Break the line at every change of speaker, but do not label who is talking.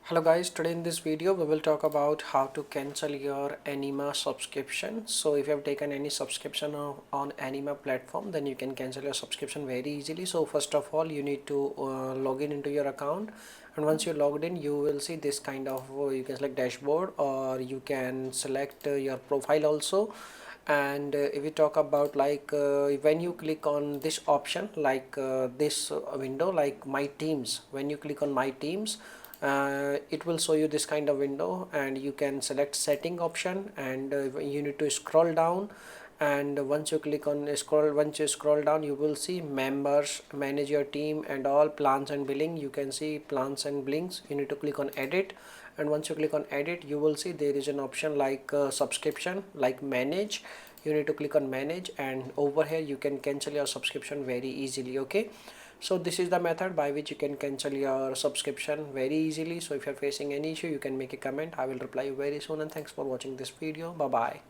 Hello guys, today in this video we will talk about how to cancel your Anima subscription. So if you have taken any subscription on Anima platform, then you can cancel your subscription very easily. So first of all, you need to log in into your account, and once you logged in, you will see this kind of you can select dashboard, or you can select your profile also. And if we talk about when you click on this option, this window, like my teams, when you click on my teams, it will show you this kind of window, and you can select setting option, and you need to scroll down. And once you scroll down, you will see members, manage your team, and all plans and billing. You can see plans and billings. You need to click on edit, and once you click on edit, you will see there is an option like subscription, like manage. You need to click on manage, and over here you can cancel your subscription very easily. Okay, so this is the method by which you can cancel your subscription very easily. So if you're facing any issue, you can make a comment. I will reply you very soon, and thanks for watching this video. Bye bye.